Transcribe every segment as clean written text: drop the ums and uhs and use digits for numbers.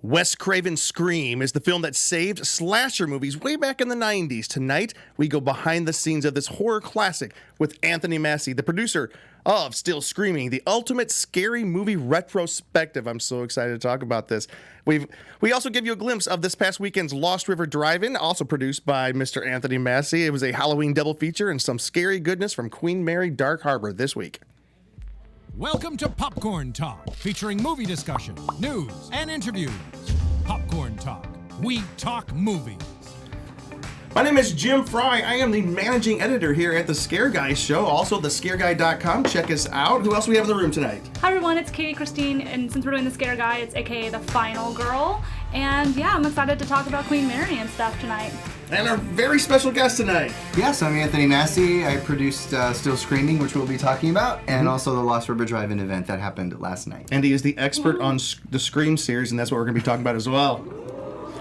Wes Craven's Scream is the film that saved slasher movies way back in the 90s. Tonight, we go behind the scenes of this horror classic with Anthony Masi, the producer of Still Screaming, the ultimate scary movie retrospective. I'm so excited to talk about this. We also give you a glimpse of this past weekend's Lost River DriveIn, also produced by Mr. Anthony Masi. It was a Halloween double feature and some scary goodness from Queen Mary Dark Harbor this week. Welcome to Popcorn Talk, featuring movie discussion, news, and interviews. Popcorn Talk. We talk movies. My name is Jim Fry. I am the managing editor here at The Scare Guy Show, also thescareguy.com. Check us out. Who else do we have in the room tonight? Hi everyone, it's Katie Christine, and since we're doing The Scare Guy, it's aka The Final Girl. And yeah, I'm excited to talk about Queen Mary and stuff tonight. And our very special guest tonight. Yes, I'm Anthony Masi. I produced Still Screaming, which we'll be talking about, and also the Lost River Drive-In event that happened last night. And he is the expert on the Scream series, and that's what we're going to be talking about as well.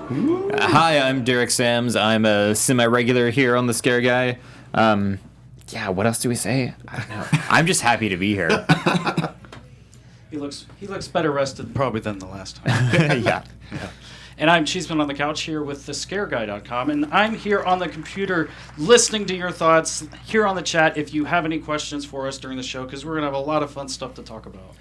Hi, I'm Derek Sams. I'm a semi-regular here on The Scare Guy. Yeah, what else do we say? I don't know. I'm just happy to be here. He looks better rested probably than the last time. Yeah. And I'm Cheeseman on the couch here with thescareguy.com, and I'm here on the computer listening to your thoughts here on the chat if you have any questions for us during the show, because we're going to have a lot of fun stuff to talk about.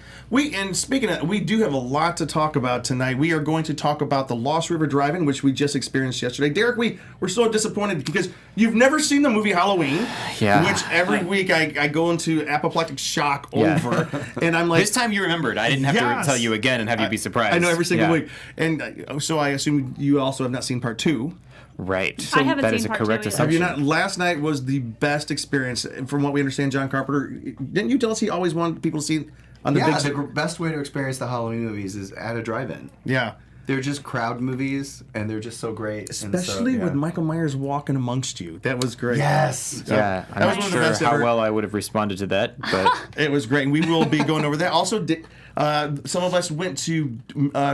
Speaking of, we do have a lot to talk about tonight. We are going to talk about the Lost River Drive-In, which we just experienced yesterday. Derek, we're so disappointed because you've never seen the movie Halloween, which every week I go into apoplectic shock over, and I'm like... This time you remembered. I didn't have to tell you again and have you be surprised. I know every single week. And so I assume you also have not seen part two. Right. So I haven't that seen is a part correct two assumption. Have you not? Last night was the best experience. And from what we understand, John Carpenter, didn't you tell us he always wanted people to see on the big screen? The best way to experience the Halloween movies is at a drive-in. Yeah. They're just crowd movies, and they're just so great. Especially with Michael Myers walking amongst you. That was great. Yes. Yeah, I'm not sure how well I would have responded to that, but... It was great, and we will be going over that. Also, some of us went to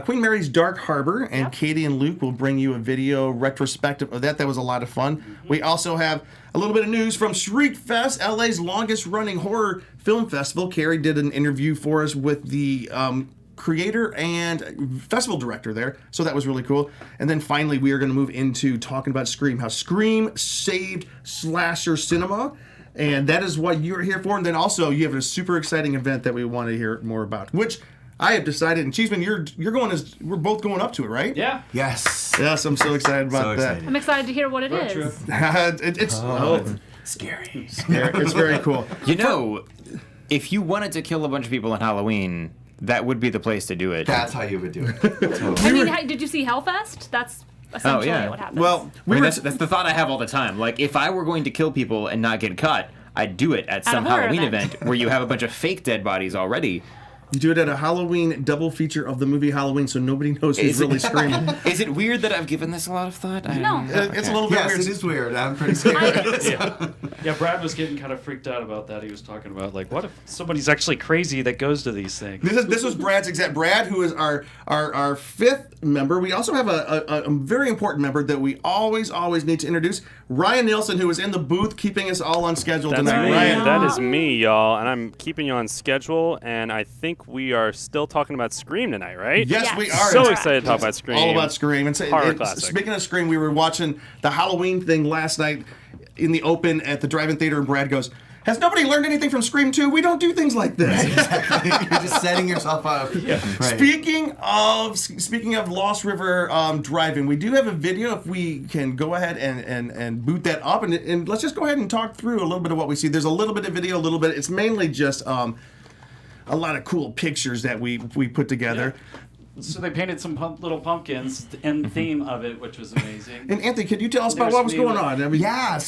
Queen Mary's Dark Harbor, and Katie and Luke will bring you a video retrospective of that. That was a lot of fun. Mm-hmm. We also have a little bit of news from Shriek Fest, LA's longest-running horror film festival. Carrie did an interview for us with the... creator and festival director there, so that was really cool. And then finally we are going to move into talking about Scream, how Scream saved slasher cinema, and that is what you're here for. And then also you have a super exciting event that we want to hear more about, which I have decided, and Cheeseman, you're going we're both going up to it, right? Yeah. Yes. Yes, I'm so excited about that. I'm excited to hear what it is. It's Scary. it's very cool. You know, if you wanted to kill a bunch of people on Halloween, that would be the place to do it. That's how you would do it. I mean, did you see Hellfest? That's essentially what happens. Well, that's the thought I have all the time. Like, if I were going to kill people and not get caught, I'd do it at some Halloween event where you have a bunch of fake dead bodies already. You do it at a Halloween double feature of the movie Halloween, so nobody knows who's really screaming. Is it weird that I've given this a lot of thought? No. It's a little bit weird. Yes, it is weird. I'm pretty scared. Yeah, Brad was getting kind of freaked out about that. He was talking about, like, what if somebody's actually crazy that goes to these things? This was Brad's exact. Brad, who is our fifth member. We also have a very important member that we always need to introduce. Ryan Nielsen, who is in the booth keeping us all on schedule tonight. Ryan. That is me, y'all, and I'm keeping you on schedule, and I think we are still talking about Scream tonight, right? Yes, we are. So excited to talk about Scream. All about Scream. And horror classic. Speaking of Scream, we were watching the Halloween thing last night in the open at the drive-in theater, and Brad goes, "Has nobody learned anything from Scream 2? We don't do things like this." Exactly. You're just setting yourself up. Yeah. Right. Speaking of Lost River Drive-In, we do have a video. If we can go ahead and boot that up, and let's just go ahead and talk through a little bit of what we see. There's a little bit of video, a little bit. It's mainly just a lot of cool pictures that we put together. Yeah. So they painted some little pumpkins in theme of it, which was amazing. And Anthony, could you tell us about what was going on? I mean,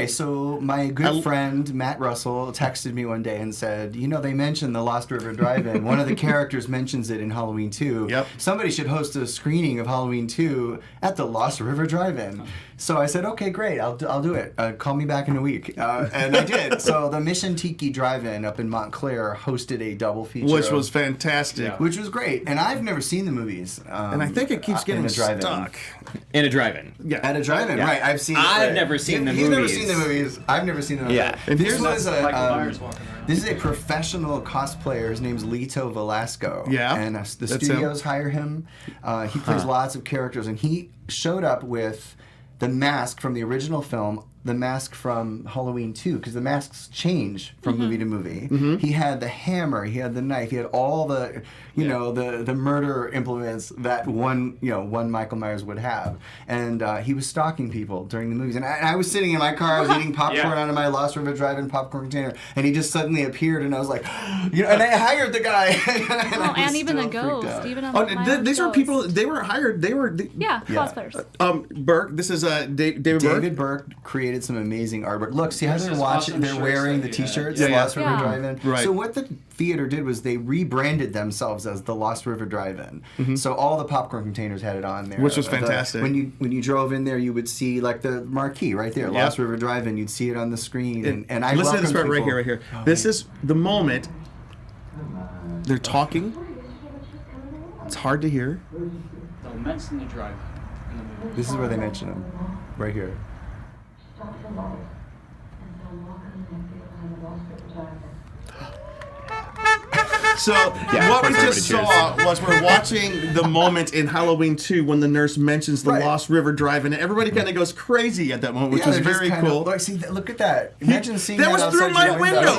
So my good friend Matt Russell texted me one day and said, they mentioned the Lost River Drive-In. One of the characters mentions it in Halloween 2. Yep. Somebody should host a screening of Halloween 2 at the Lost River Drive-In. So I said, okay, great, I'll do it. Call me back in a week. And I did. So the Mission Tiki Drive-In up in Montclair hosted a double feature. Which was fantastic. Yeah. Which was great. And I've never seen the movies. And I think it keeps getting in a drive-in. stuck. In a drive-in. Yeah. At a drive-in, Yeah. right? I've seen. I've never seen the He's never movies. seen the movies. I've never seen them. Yeah. And here's this was Michael Myers walking around. This is a professional cosplayer. His name's Lito Velasco. Yeah, And the that's studios hire him. He plays lots of characters, and he showed up with the mask from the original film, the mask from Halloween 2, because the masks change from movie to movie. He had the hammer, he had the knife, he had all the, you know, the murder implements that one Michael Myers would have. And he was stalking people during the movies. And I was sitting in my car, I was eating popcorn out of my Lost River Drive-In popcorn container, and he just suddenly appeared, and I was like, you know, and I hired the guy. And even a ghost, even a These were people. They were hired. They were. Yeah, cosplayers. Burke. This is David Burke. David Burke created some amazing artwork. Look, see how There's they're these watching, awesome they're shirts wearing that the he had. t-shirts, Yeah, the yeah. Lost River Yeah. Drive-In. Right. So what the theater did was they rebranded themselves as the Lost River Drive-In. So all the popcorn containers had it on there. Which was fantastic. When you drove in there, you would see like the marquee right there, Lost River Drive-In. You'd see it on the screen. And I listen to this part welcome right here. people- This is the moment they're talking. It's hard to hear. They'll mention the drive in the movie. This is where they mention him, right here. So Yeah, what we of course just everybody saw was we're watching the moment in Halloween 2 when the nurse mentions the Right. Lost River Drive-In, and everybody kind of goes crazy at that moment, which Yeah, was they're just very kinda- cool. Like, see, look at that. Imagine seeing that that was through outside my your window.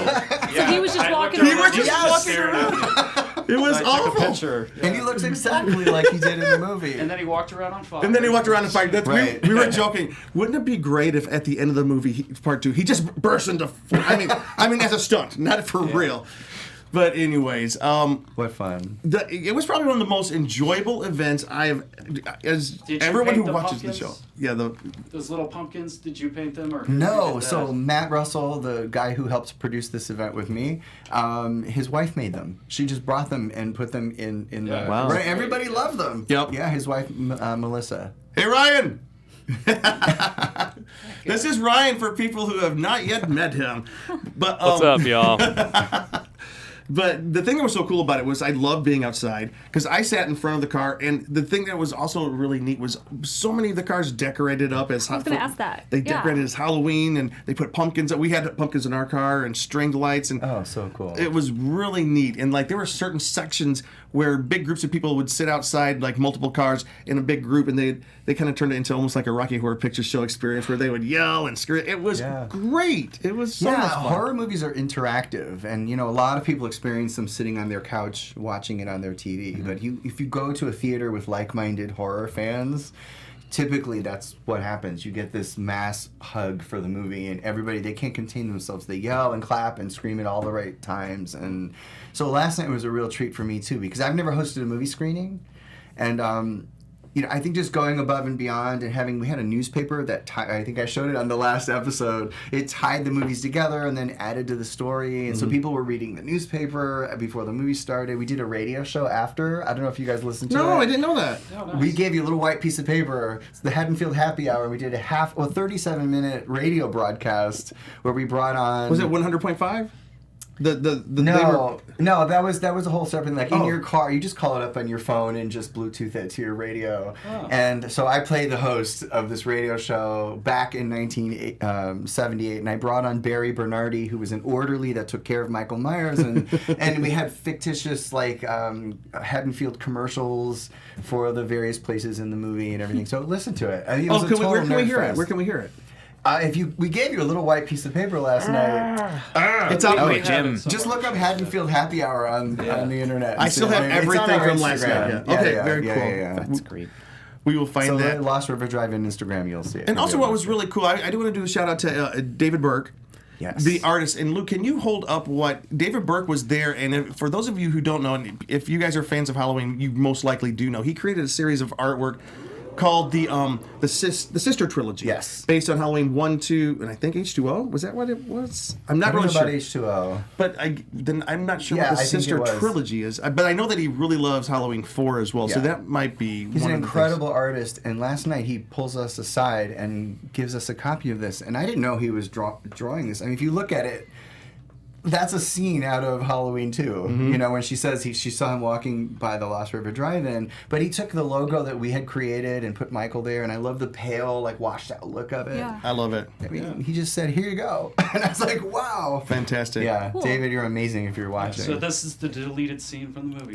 So he was just walking looked around. over He was just and walking stared at me. It was I took awful. a picture. And he looks exactly like he did in the movie. And then he walked around on fire. And then he walked around and fired. Right. We were joking. Wouldn't it be great if at the end of the movie, part 2, he just burst into? I mean, as a stunt, not for real. But anyways, What fun. it was probably one of the most enjoyable events I have. As Did you everyone who paint the watches the pumpkins? show, yeah, Those little pumpkins, did you paint them? Or who No, did so that? Matt Russell, the guy who helped produce this event with me, his wife made them. She just brought them and put them in the. Wow. Right, everybody loved them. Yep. Yeah, his wife, Melissa. Hey, Ryan! This is Ryan for people who have not yet met him. But What's up, y'all? But the thing that was so cool about it was I loved being outside because I sat in front of the car, and the thing that was also really neat was so many of the cars decorated up as. I was gonna ask that. They Yeah. decorated as Halloween, and they put pumpkins. We had pumpkins in our car and stringed lights, and Oh, so cool. it was really neat. And like there were certain sections where big groups of people would sit outside, like multiple cars in a big group, and they kind of turned it into almost like a Rocky Horror Picture Show experience where they would yell and scream. It was Yeah. great. It was so Yeah, much fun. horror movies are interactive, and a lot of people experience them sitting on their couch watching it on their TV. Mm-hmm. But if you go to a theater with like-minded horror fans, typically that's what happens. You get this mass hug for the movie, and everybody, they can't contain themselves. They yell and clap and scream at all the right times. And so last night was a real treat for me too, because I've never hosted a movie screening, and I think just going above and beyond and we had a newspaper that I think I showed it on the last episode. It tied the movies together and then added to the story. And so people were reading the newspaper before the movie started. We did a radio show after. I don't know if you guys listened to it. No, I didn't know that. Oh, nice. We gave you a little white piece of paper. It's the Haddonfield Happy Hour. We did a 37-minute radio broadcast where we brought on. Was it 100.5? No, that was a whole separate, like in Oh. your car, you just call it up on your phone and just Bluetooth it to your radio. Oh. And so I played the host of this radio show back in 1978, and I brought on Barry Bernardi, who was an orderly that took care of Michael Myers, and we had fictitious Haddonfield commercials for the various places in the movie and everything. So listen to it. I think it was a total where can we nerd hear it? fest. Where can we hear it? We gave you a little white piece of paper last night. It's out. Oh, We wait, have it Jim. somewhere. Just look up Haddonfield Happy Hour on the internet. I still have It's on everything our from last Instagram. night. Yeah. Okay, very cool. Yeah. That's great. We will find So that. Lost River Drive-In Instagram, you'll see it. And also, what was really cool, I do want to do a shout out to David Burke, Yes. the artist. And Luke, can you hold up what David Burke was there? And for those of you who don't know, and if you guys are fans of Halloween, you most likely do know, he created a series of artwork called the Sister Trilogy. Yes. Based on Halloween 1, 2, and I think H2O. Was that what it was? I'm not I don't really know sure. about H2O. But I'm not sure Yeah, what the I think Sister it was. Trilogy is. But I know that he really loves Halloween 4 as well. So Yeah. that might be He's one an of the incredible artist, and last night he pulls us aside and gives us a copy of this. And I didn't know he was drawing this. I mean, if you look at it, That's a scene out of Halloween 2. Mm-hmm. You know, when she says she saw him walking by the Lost River DriveIn, but he took the logo that we had created and put Michael there, and I love the pale, like, washed out look of it. Yeah. I love it. I mean, he just said, "Here you go," and I was like, "Wow, Fantastic. yeah, Cool. David, you're amazing if you're watching." So this is the deleted scene from the movie.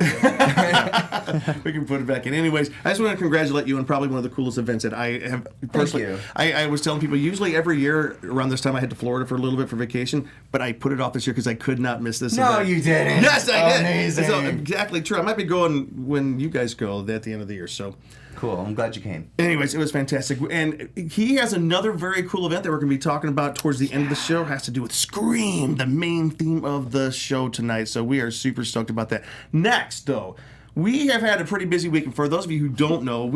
We can put it back in. Anyways, I just want to congratulate you on probably one of the coolest events that I have personally. you. I was telling people, usually every year around this time I head to Florida for a little bit for vacation, but I put it off this year because I could not miss this No, event. you didn't. Yes, I did. Amazing. So, exactly true. I might be going when you guys go at the end of the year. So, Cool. I'm glad you came. anyways, it was fantastic. And he has another very cool event that we're going to be talking about towards the end of the show. It has to do with Scream, the main theme of the show tonight. So we are super stoked about that. Next, though, we have had a pretty busy week. And for those of you who don't know,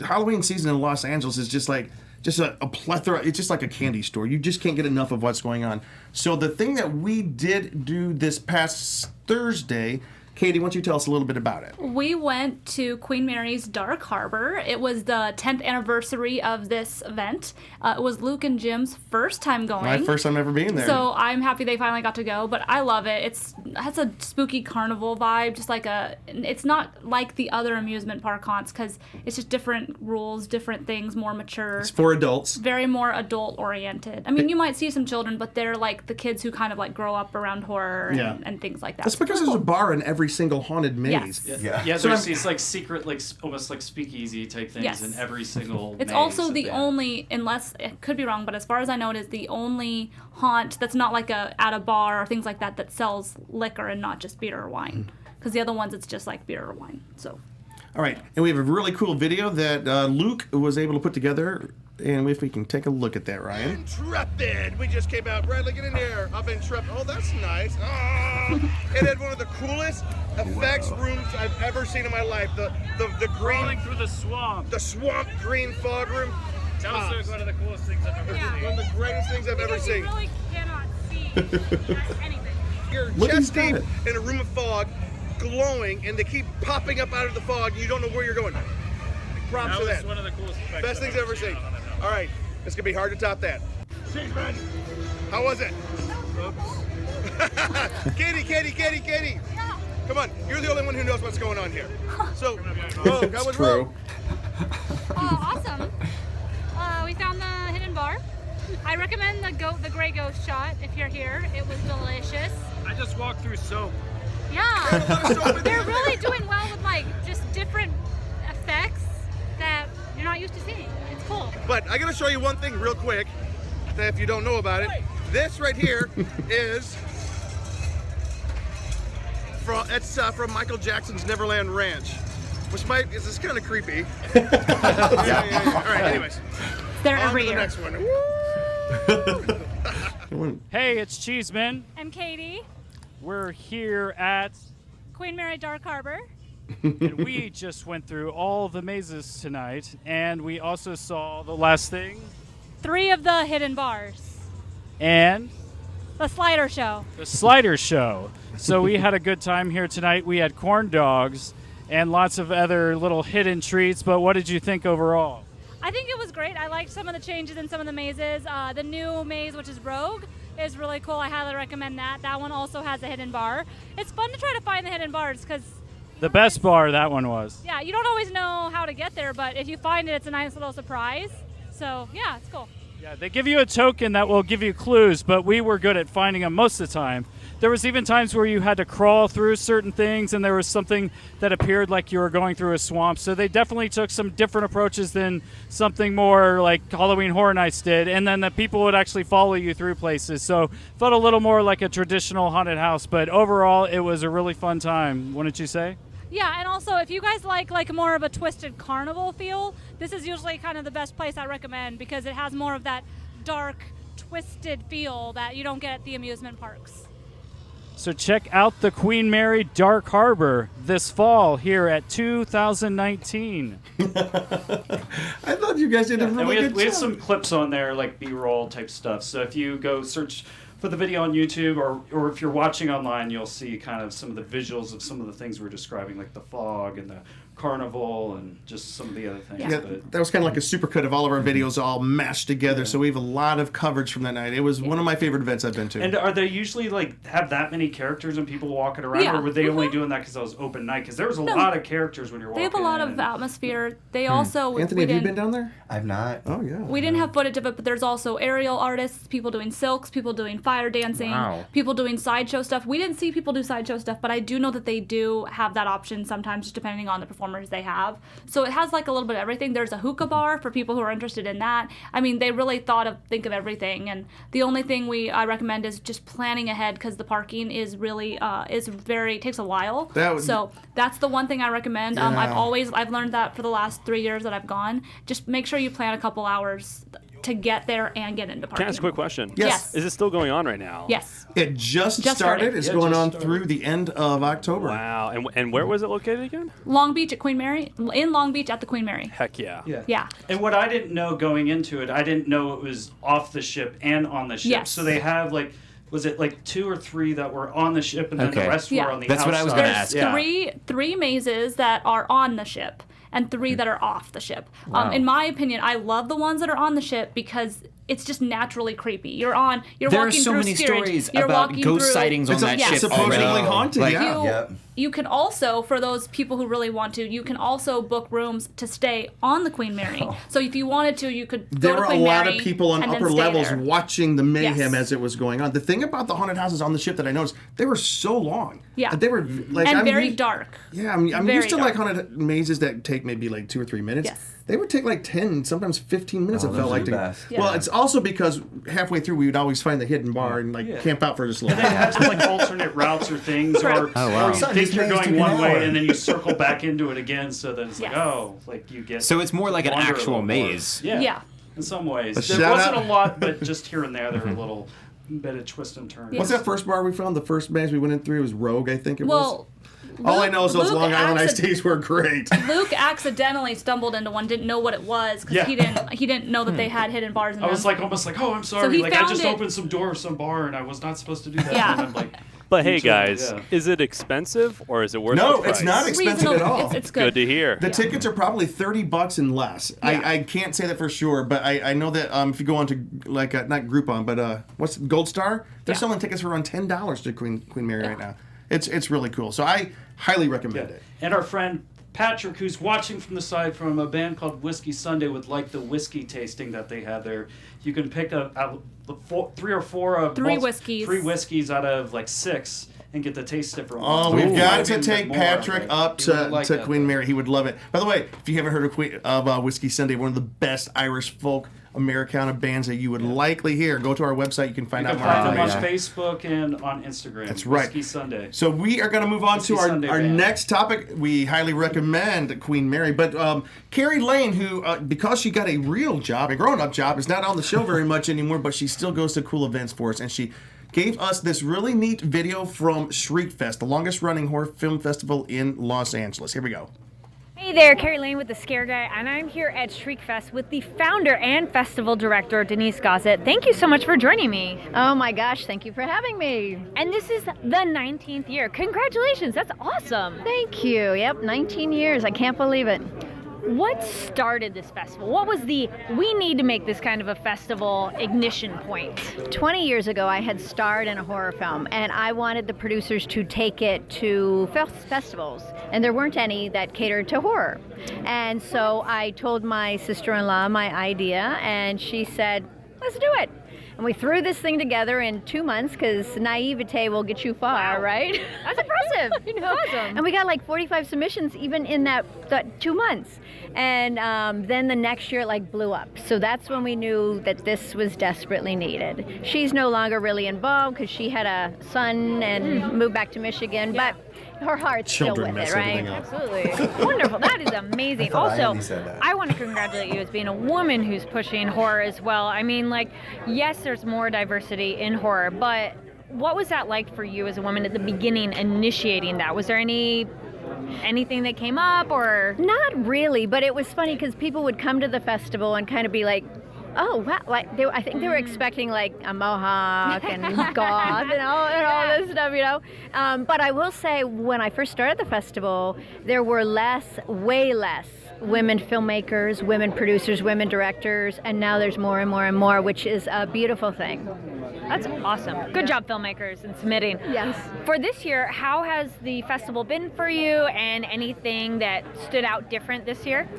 Halloween season in Los Angeles is just a plethora. It's just like a candy store. You just can't get enough of what's going on. So the thing that we did do this past Thursday, Katie, why don't you tell us a little bit about it? We went to Queen Mary's Dark Harbor. It was the 10th anniversary of this event. It was Luke and Jim's first time going. My first time ever being there. So I'm happy they finally got to go, but I love it. It has a spooky carnival vibe, just like it's not like the other amusement park haunts because it's just different rules, different things, more mature. It's for adults. Very more adult oriented. I mean, you might see some children, but they're like the kids who kind of like grow up around horror and things like that. That's because there's a bar in every single haunted maze. Yes. Yeah. So There's these like secret, like almost like speakeasy type things Yes. in every single. It's maze also that the they have. only, unless it could be wrong, but as far as I know, it is the only haunt that's not like at a bar or things like that sells liquor and not just beer or wine. Because the other ones, it's just like beer or wine. So. All right, and we have a really cool video that Luke was able to put together, and if we can take a look at that, Ryan. Intrepid! We just came out. Bradley, get in here. Up Intrepid. Oh, that's nice. Oh, it had one of the coolest effects rooms I've ever seen in my life. The green... Crawling through the swamp. The swamp green fog room. That was one of the coolest things I've ever seen. One of the greatest things I've ever seen. You really cannot see anything. You're Look, he's chest got deep it. in a room of fog, glowing, and they keep popping up out of the fog, and you don't know where you're going. Props That to was that. one of the coolest effects. Best things I've ever seen. All right, it's gonna be hard to top that. Cheers, man. How was it? Katie. Come on, you're the only one who knows what's going on here. So, Rogue, how was True. Rogue? Awesome. We found the hidden bar. I recommend the gray ghost shot if you're here. It was delicious. I just walked through soap. Yeah. They're really doing well with like just different effects that you're not used to seeing. It's cool. But I gotta show you one thing real quick, that if you don't know about it, this right here is from Michael Jackson's Neverland Ranch, which is kind of creepy. Yeah. All right, anyways, They're on every to the year. next one. Hey, it's Cheeseman. I'm Katie, We're here at, Queen Mary Dark Harbor. and we just went through all the mazes tonight, and we also saw the last thing 3 of the hidden bars. and The slider show. the slider show. So we had a good time here tonight. We had corn dogs and lots of other little hidden treats. But what did you think overall? I think it was great. I liked some of the changes in some of the mazes. The new maze, which is Rogue, is really cool. I highly recommend that. That one also has a hidden bar. It's fun to try to find the hidden bars because The best bar that one was. yeah, you don't always know how to get there, but if you find it, it's a nice little surprise. So yeah, it's cool. Yeah, they give you a token that will give you clues, but we were good at finding them most of the time. There was even times where you had to crawl through certain things, and there was something that appeared like you were going through a swamp. So they definitely took some different approaches than something more like Halloween Horror Nights did, and then the people would actually follow you through places. So felt a little more like a traditional haunted house, but overall it was a really fun time, wouldn't you say? Yeah, and also if you guys like more of a twisted carnival feel, this is usually kind of the best place I recommend because it has more of that dark, twisted feel that you don't get at the amusement parks. So check out the Queen Mary Dark Harbor this fall here at 2019. I thought you guys did a And really good we had job. some clips on there, like B-roll type stuff. So if you go search for the video on YouTube, or if you're watching online, you'll see kind of some of the visuals of some of the things we're describing, like the fog and the carnival and just some of the other things. Yeah, But that was kind of like a supercut of all of our videos all mashed together. So we have a lot of coverage from that night. It was one of my favorite events I've been to. And are they usually like have that many characters and people walking around, Yeah. or were they only doing that because it was open night? Because there was a lot of characters when you're walking. They have a lot of in. atmosphere. They also Anthony, have you been down there? I've not. Oh, yeah. We didn't have footage of it, but there's also aerial artists, people doing silks, people doing fire dancing, Wow. people doing sideshow stuff. We didn't see people do sideshow stuff, but I do know that they do have that option sometimes, just depending on the performers they have. So it has like a little bit of everything. There's a hookah bar for people who are interested in that. I mean, they really think of everything. And the only thing I recommend is just planning ahead, because the parking is really takes a while. So that's the one thing I recommend. I've learned that for the last 3 years that I've gone. Just make sure you plan a couple hours to get there and get into parking. Can I ask a quick question? Yes. Is it still going on right now? Yes. It just Just started. started. It's Yeah, going just on started. through the end of October. Wow. And where was it located again? Long Beach at Queen Mary. In Long Beach at the Queen Mary. Heck yeah. Yeah. And what I didn't know going into it, I didn't know it was off the ship and on the ship. Yes. So they have like, was it like 2 or 3 that were on the ship and then Okay. the rest Yeah. were on the That's outside? what I was gonna There's ask. Yeah. three mazes that are on the ship and 3 that are off the ship. Wow. In my opinion, I love the ones that are on the ship because it's just naturally creepy. You're There are walking so through many steerage. stories You're about walking ghost through, sightings on It's that ship supposedly already. haunted, Like, yeah. Yep. You can also, for those people who really want to, you can also book rooms to stay on the Queen Mary. So if you wanted to, you could There go to were a Queen lot Mary of people on and then upper stay levels there. watching the mayhem Yes. as it was going on. The thing about the haunted houses on the ship that I noticed, they were so long. Yeah. They were like And I'm very used- dark. Yeah, I'm Very used to like dark. haunted mazes that take maybe like 2 or 3 minutes. Yes. They would take like 10, sometimes 15 minutes. Oh, it those felt are like. the To, best. Well, it's also because halfway through we would always find the hidden bar and like camp out for just a little They while. had some like alternate routes or things, or, Oh, wow. or you Son, think this you're maze going took an one hour. way and then you circle back into it again, so that it's like, Yes. oh, like you get. So it's more like an wander a actual little more. maze. Yeah. Yeah. In some ways, A there shout wasn't out- a lot, but just here and there, there were a little bit of twist and turn. What's that first bar we found? The first maze we went in through was Rogue, I think it was. Well, All I know is those Luke Long Island iced acci- teas were great. Luke accidentally stumbled into one, didn't know what it was because Yeah. he didn't know that they had hidden bars in I them. was like almost like, oh, I'm sorry. he Like I found just it- opened some door of some bar and I was not supposed to do that. Yeah. And I'm like, But hey, Me too, guys, yeah. is it expensive or is it worth No, the it's price? not expensive at all. It's Good to hear. The tickets are probably $30 and less. Yeah. I can't say that for sure, but I know that if you go on to like not Groupon, but what's Gold Star? They're Yeah. selling tickets for around $10 to Queen Mary right now. It's really cool. So I highly recommend it. and our friend Patrick, who's watching from the side from a band called Whiskey Sunday, would like the whiskey tasting that they had there. You can pick up 3 or 4 of Three whiskeys. 3 whiskeys out of like 6 and get the taste different. Oh, ones. we've Ooh. got Maybe to even take more, Patrick but up he would like to that, Queen though. Mary. He would love it. By the way, if you haven't heard of Whiskey Sunday, one of the best Irish folk Americana bands that you would likely hear, go to our website. You can find You out can more find them on information. Facebook and on Instagram. That's right. Whiskey Sunday. So we are going to move on Whiskey to our Sunday band. next topic. We highly recommend Queen Mary. But Carrie Lane, who, because she got a real job, a grown-up job, is not on the show very much anymore, but she still goes to cool events for us. And she gave us this really neat video from Shriekfest, the longest-running horror film festival in Los Angeles. Here we go. Hey there, Carrie Lane with the Scare Guy, and I'm here at Shriekfest with the founder and festival director, Denise Gossett. Thank you so much for joining me. Oh my gosh, thank you for having me. And this is the 19th year. Congratulations, that's awesome. Thank you. Yep, 19 years. I can't believe it. What started this festival? What was the, we need to make this kind of a festival ignition point? 20 years ago, I had starred in a horror film, and I wanted the producers to take it to festivals, and there weren't any that catered to horror. And so I told my sister-in-law my idea, and she said, let's do it. And we threw this thing together in 2 months, because naivete will get you far, Wow. right? That's impressive. Awesome. And we got like 45 submissions even in that 2 months. And then the next year it like blew up. So that's when we knew that this was desperately needed. She's no longer really involved because she had a son and moved back to Michigan, but her heart's Children still with mess it, right? everything up. Absolutely. Wonderful. That is amazing. I thought I Also, only said that. I want to congratulate you as being a woman who's pushing horror as well. I mean, like, yes, there's more diversity in horror, but what was that like for you as a woman at the beginning initiating that? Was there anything that came up or? Not really, but it was funny because people would come to the festival and kind of be like, Oh wow! Like I think they were expecting like a mohawk and goth and all this stuff, you know. But I will say, when I first started the festival, there were way less women filmmakers, women producers, women directors, and now there's more and more and more, which is a beautiful thing. That's awesome. Good job, filmmakers, in submitting. Yes. For this year, how has the festival been for you, and anything that stood out different this year?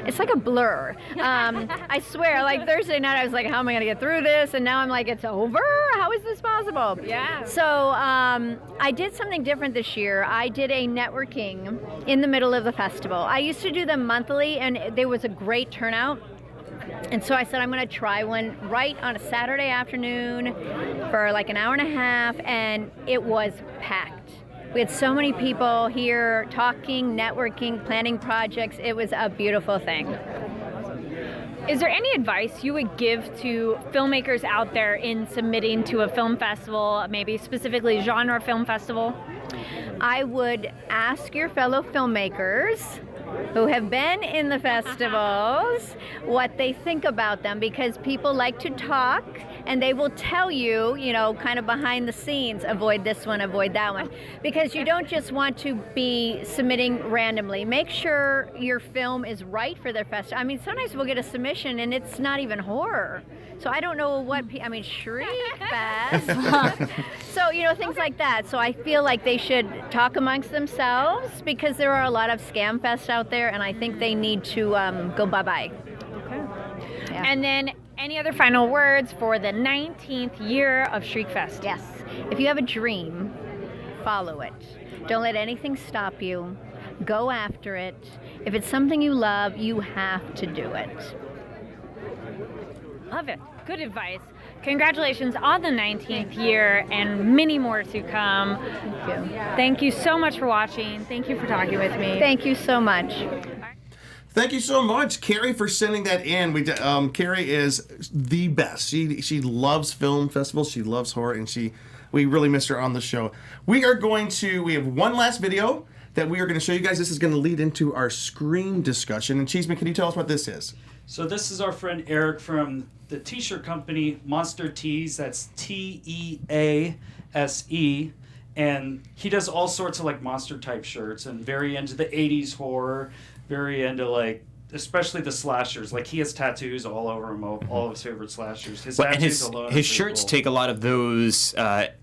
It's like a blur. I swear, like Thursday night, I was like, how am I going to get through this? And now I'm like, it's over? How is this possible? Yeah. So I did something different this year. I did a networking in the middle of the festival. I used to do them monthly, and there was a great turnout. And so I said, I'm going to try one right on a Saturday afternoon for like an hour and a half, and it was packed. We had so many people here talking, networking, planning projects. It was a beautiful thing. Is there any advice you would give to filmmakers out there in submitting to a film festival, maybe specifically genre film festival? I would ask your fellow filmmakers who have been in the festivals what they think about them, because people like to talk and they will tell you, you know, kind of behind the scenes, avoid this one, avoid that one, because you don't just want to be submitting randomly. Make sure your film is right for their festival. I mean, sometimes we'll get a submission and it's not even horror. So I don't know what, Shriek Fest. So, you know, things like that. So I feel like they should talk amongst themselves, because there are a lot of scam fests out there, and I think they need to go bye-bye. Okay. Yeah. And then, any other final words for the 19th year of Shriek Fest? Yes. If you have a dream, follow it. Don't let anything stop you. Go after it. If it's something you love, you have to do it. Love it. Good advice. Congratulations on the 19th year, and many more to come. Thank you. Thank you so much for watching. Thank you for talking with me. Thank you so much. Thank you so much, Carrie, for sending that in. Carrie is the best. She loves film festivals. She loves horror, and we really missed her on the show. We have one last video that we are going to show you guys. This is going to lead into our Scream discussion. And Cheeseman, can you tell us what this is? So this is our friend Eric from the t-shirt company Monster Tees. That's Tease. And he does all sorts of like monster type shirts, and very into the 80s horror, very into like, especially the slashers. Like, he has tattoos all over him, all of his favorite slashers. His tattoos alone. His shirts take a lot of those,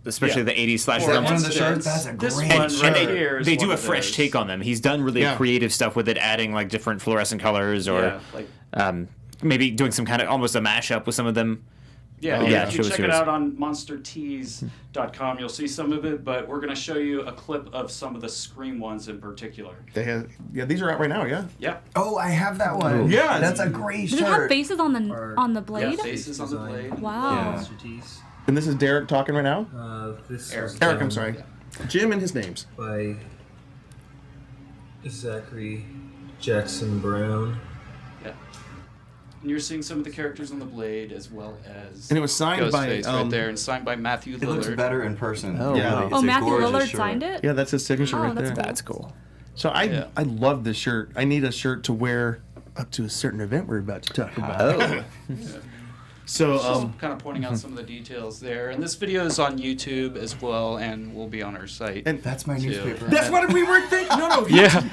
especially the 80s slashers. Is that one of the shirts? That's a great shirt. They do a fresh take on them. He's done really creative stuff with it, adding like different fluorescent colors, or maybe doing some kind of almost a mashup with some of them. Yeah, if you check it out on monstertees.com, you'll see some of it, but we're going to show you a clip of some of the Scream ones in particular. These are out right now, yeah? Yeah. Oh, I have that one. Yeah. That's a great shirt. Does it have faces on the blade? Yeah, faces on the blade. Wow. Yeah. And this is Derek talking right now? Eric, I'm sorry. Jim and his names. By Zachary Jackson Brown. Yeah. And you're seeing some of the characters on the blade, as well as and it was signed by right there, and signed by Matthew Lillard. It looks better in person. Oh, yeah. really? Oh, Matthew Lillard signed it? Yeah, that's his signature right there. That's cool. So I love this shirt. I need a shirt to wear up to a certain event we're about to talk about. Oh. So just kind of pointing out some of the details there. And this video is on YouTube as well, and will be on our site. And that's my newspaper. That's what we were thinking. No.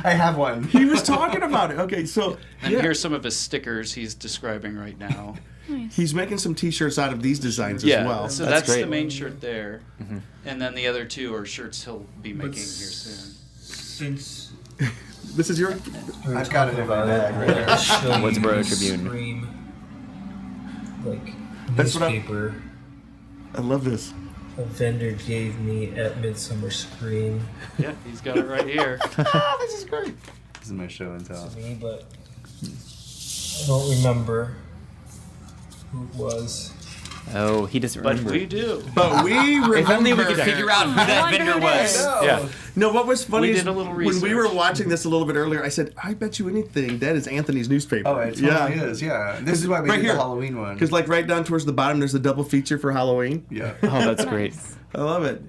I have one. He was talking about it. Okay, so and here's some of his stickers he's describing right now. Nice. He's making some T-shirts out of these designs as well. So that's the main shirt there, and then the other two are shirts he'll be making here soon. Since this is your, I've got it in my bag right there. What's Bro Tribune? Scream, like that's newspaper. I love this. A vendor gave me at Midsummer Scream. Yeah, he's got it right here. This is great. This is my show and tell. To me, but I don't remember who it was. Oh, he doesn't remember. But we do. But we remember. If only we could figure out who that vendor was. Yeah. No, what was funny is did a little when we research. were watching this a little bit earlier, I said, I bet you anything that is Anthony's newspaper. Oh, it totally is, yeah. This is why we did the Halloween one. Because like right down towards the bottom, there's a double feature for Halloween. Yeah. Oh, that's great. I love it.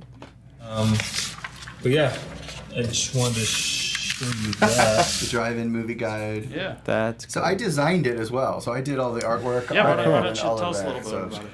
But yeah, I just wanted to The drive-in movie guide. Yeah. That's So I designed it as well. So I did all the artwork. Yeah, on why it don't and you all tell of us a that. little bit So- about it?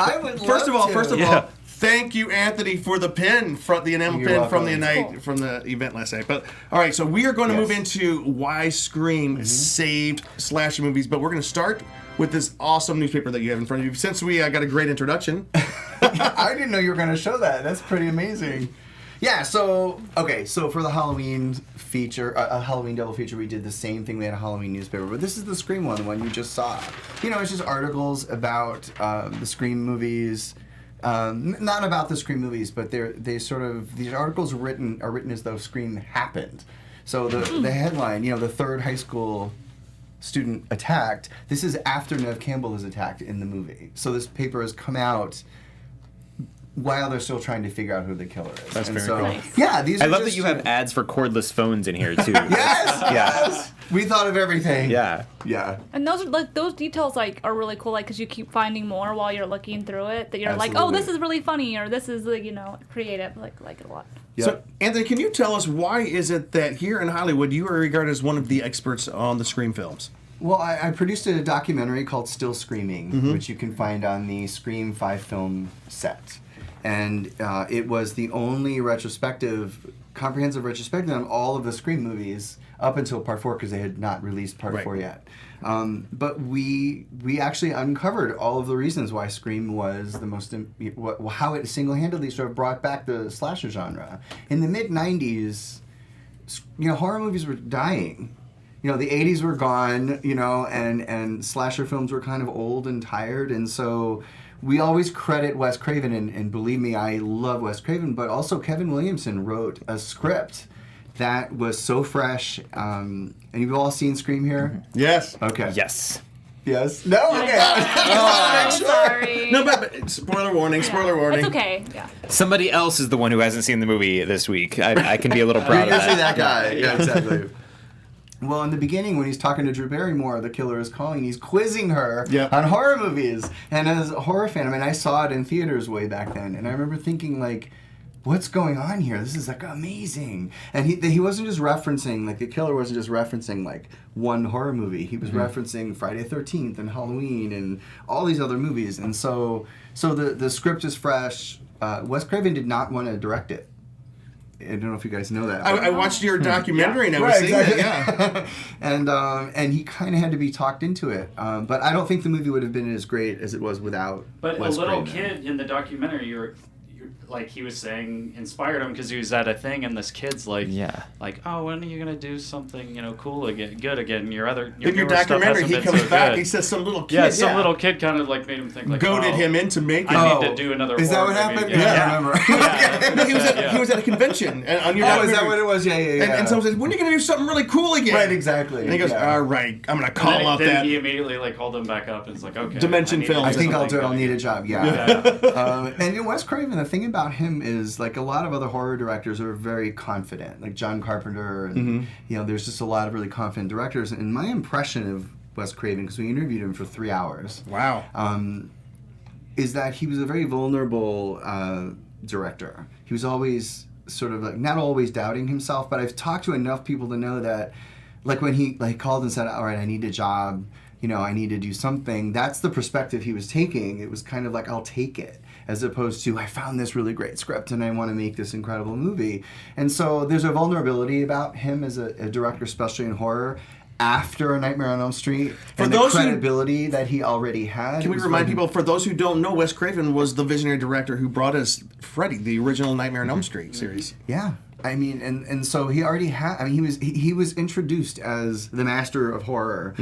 I would First of love all, to. thank you, Anthony, for the pin, the enamel You're pin from welcome. the night from the event last night. But all right, so we are going to move Yes. into why Scream saved slasher movies, but we're going to start with this awesome newspaper that you have in front of you. Since we got a great introduction, I didn't know you were going to show that. That's pretty amazing. Yeah, so for the Halloween feature, a Halloween double feature, we did the same thing. We had a Halloween newspaper, but this is the Scream one, the one you just saw. You know, it's just articles about the Scream movies. Not about the Scream movies, but these articles are written as though Scream happened. So the headline, you know, the third high school student attacked. This is after Nev Campbell is attacked in the movie. So this paper has come out while they're still trying to figure out who the killer is. That's very so, cool. Nice. Yeah, these. I are love just, that you have ads for cordless phones in here too. Yes. Yeah. Yes. We thought of everything. Yeah. Yeah. And those details are really cool, because you keep finding more while you're looking through it. That you're like, oh, this is really funny, or this is creative. Like it a lot. Yep. So Anthony, can you tell us why is it that here in Hollywood you are regarded as one of the experts on the Scream films? Well, I produced a documentary called Still Screaming, which you can find on the Scream 5 film set. And it was the only comprehensive retrospective on all of the Scream movies up until Part 4, because they had not released Part 4 yet. But we actually uncovered all of the reasons why Scream was the most, how it single-handedly sort of brought back the slasher genre. In the mid-90s, horror movies were dying. The 80s were gone, and slasher films were kind of old and tired, and so we always credit Wes Craven, and believe me, I love Wes Craven, but also Kevin Williamson wrote a script that was so fresh. And you've all seen Scream here? Yes. Okay. Yes. Yes? No? Okay. Oh, sorry. No, but spoiler warning, spoiler warning. It's okay. Yeah. Somebody else is the one who hasn't seen the movie this week. I can be a little proud of You're usually that. that guy. Yeah, exactly. Well, in the beginning, when he's talking to Drew Barrymore, the killer is calling, he's quizzing her on horror movies. And as a horror fan, I saw it in theaters way back then, and I remember thinking, what's going on here? This is, amazing. And he wasn't just referencing, the killer wasn't just referencing, one horror movie. He was referencing Friday the 13th and Halloween and all these other movies. And so the script is fresh. Wes Craven did not want to direct it. I don't know if you guys know that. I watched your documentary and I was seeing exactly. that, yeah. And he kind of had to be talked into it. But I don't think the movie would have been as great as it was without But Wes a little Craven. kid in the documentary, you're he was saying, inspired him because he was at a thing, and this kid's oh, when are you gonna do something cool again, good again? Your in your newer stuff documentary, hasn't he been comes so back. good. He says some little kid. Some little kid kind of made him think goaded him into making. I need to do another. Is that horror what movie. happened? Yeah, I remember. No, he was at a convention and on your Oh, documentary. is that what it was? Yeah. And someone says, "When are you gonna do something really cool again?" Right, exactly. And he goes, Yeah. "All right, I'm gonna And call up then that." he immediately called him back up and it's okay. Dimension Films. I think I'll do it. I'll something need good a job. again. And Wes Craven, the thing about him is a lot of other horror directors are very confident, like John Carpenter, and there's just a lot of really confident directors. And my impression of Wes Craven, because we interviewed him for 3 hours, is that he was a very vulnerable director. He was always sort of not always doubting himself, but I've talked to enough people to know that, when he called and said, "All right, I need a job. I need to do something," that's the perspective he was taking. It was kind of I'll take it, as opposed to, I found this really great script and I want to make this incredible movie. And so there's a vulnerability about him as a director, especially in horror, after A Nightmare on Elm Street, and the credibility that he already had. Can we remind people, for those who don't know, Wes Craven was the visionary director who brought us Freddy, the original Nightmare on Elm Street series. Yeah. And so he already had. He was introduced as the master of horror,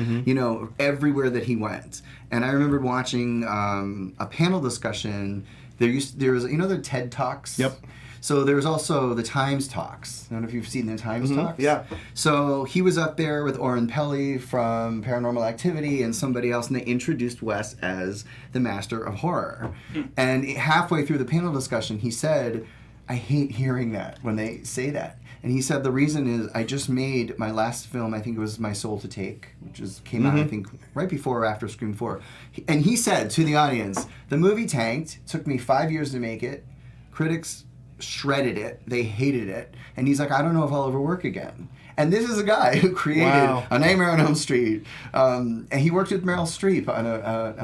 everywhere that he went. And I remember watching a panel discussion. There was the TED Talks. Yep. So there was also the Times Talks. I don't know if you've seen the Times Talks. Yeah. So he was up there with Oren Peli from Paranormal Activity and somebody else, and they introduced Wes as the master of horror. And halfway through the panel discussion, he said, "I hate hearing that when they say that." And he said, the reason is I just made my last film, I think it was My Soul to Take, which came out, I think, right before or after Scream 4. And he said to the audience, the movie tanked, took me 5 years to make it, critics shredded it, they hated it, and he's like, I don't know if I'll ever work again. And this is a guy who created Wow. A Nightmare on Elm Street, and he worked with Meryl Streep on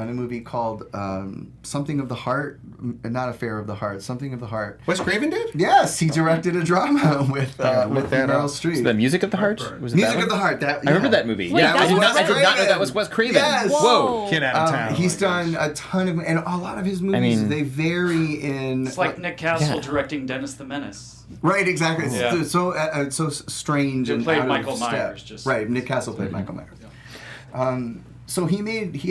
a movie called Something of the Heart, not Affair of the Heart, Something of the Heart. Wes Craven did? Yes, he directed a drama with look that Meryl up. Streep. So the Music of the Heart? Was it Music that of the one? Heart. That I remember that movie. Wait, yeah, that I did was not Wes know that was Wes Craven. Yes. Whoa. Get out of town. He's done a ton of, and a lot of his movies, mean- they vary in. It's like Nick Castle directing Dennis the Menace. Right, exactly. It's Yeah. so strange Who and played out Michael of step. Myers, just- Right, Nick Castle played Michael Myers. So he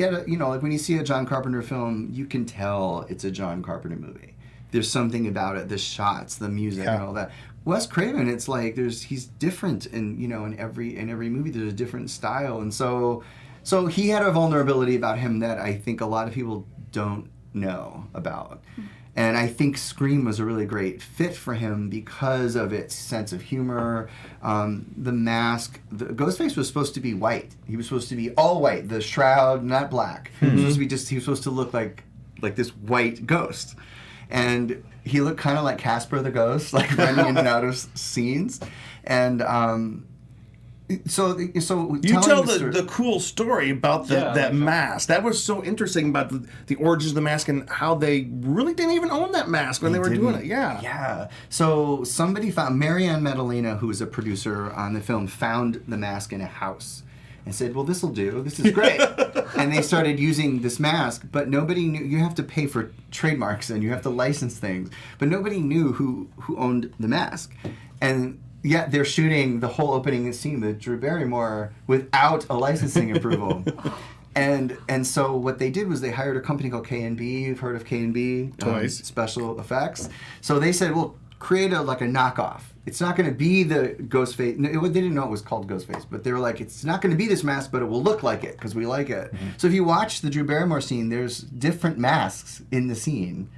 had a, like when you see a John Carpenter film, you can tell it's a John Carpenter movie. There's something about it, the shots, the music, and all that. Wes Craven, it's like he's different in every movie. There's a different style, and so he had a vulnerability about him that I think a lot of people don't know about. And I think Scream was a really great fit for him because of its sense of humor. The mask, Ghostface was supposed to be white. He was supposed to be all white. The shroud, not black. He was supposed to be he was supposed to look like this white ghost. And he looked kind of like Casper the Ghost, like running in and out of scenes. And so You telling tell the story- the cool story about that mask. That was so interesting about the origins of the mask and how they really didn't even own that mask when they were doing it. Yeah. Yeah. So somebody found, Maria Menounos, who was a producer on the film, found the mask in a house and said, well, this'll do. This is great. And they started using this mask, but nobody knew. You have to pay for trademarks and you have to license things. But nobody knew who owned the mask. And yet they're shooting the whole opening scene with Drew Barrymore without a licensing approval. And so what they did was they hired a company called K&B. You've heard of K&B? Twice. Special Effects. So they said, well, create a knockoff. It's not going to be the Ghostface. No, they didn't know it was called Ghostface, but they were like, it's not going to be this mask, but it will look like it because we like it. So if you watch the Drew Barrymore scene, there's different masks in the scene.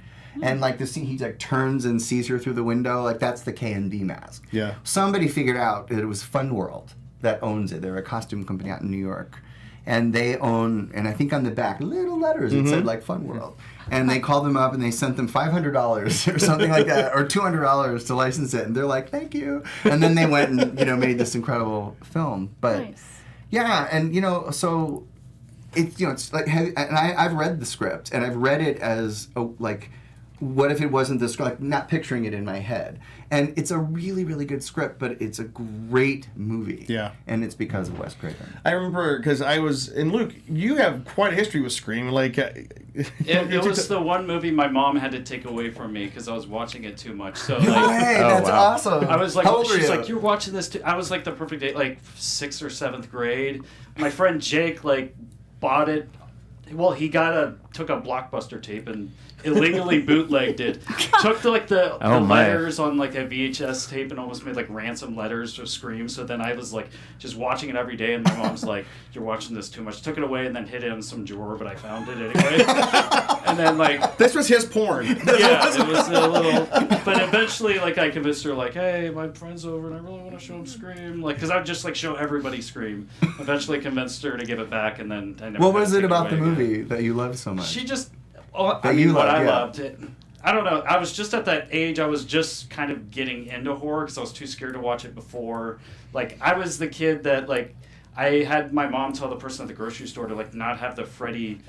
And like the scene, he like turns and sees her through the window. Like that's the K&B mask. Yeah. Somebody figured out that it was Fun World that owns it. They're a costume company out in New York, and they own. And I think on the back, little letters, it said like Fun World. And they called them up and they sent them $500 or something like that, or $200 to license it. And they're like, "Thank you." And then they went and made this incredible film. But yeah, and so it's like, and I've read the script and I've read it as like, what if it wasn't the script? Like, not picturing it in my head. And it's a really, really good script, but it's a great movie. Yeah. And it's because of Wes Craven. I remember because I was, and Luke, you have quite a history with Scream. Like, It was the one movie my mom had to take away from me because I was watching it too much. So No like, way, that's awesome. I was like, How old were she's you? like, you're watching this too. I was like the perfect age, like 6th or 7th grade. My friend Jake like bought it. Well, he took a Blockbuster tape and illegally bootlegged it. Took the letters on like a VHS tape and almost made like ransom letters to Scream. So then I was like just watching it every day, and my mom's like, "You're watching this too much." Took it away and then hid it in some drawer, but I found it anyway. And then like this was his porn. Yeah, it was a little. But eventually, like I convinced her, like, "Hey, my friend's over and I really want to show him Scream," like because I'd just like show everybody Scream. Eventually, convinced her to give it back, and then I never. What had was to it take about the away again. movie that you loved so much? She just. That I you mean, what loved, I yeah. loved it. I don't know. I was just at that age. I was just kind of getting into horror because I was too scared to watch it before. Like I was the kid that like I had my mom tell the person at the grocery store to like not have the Freddy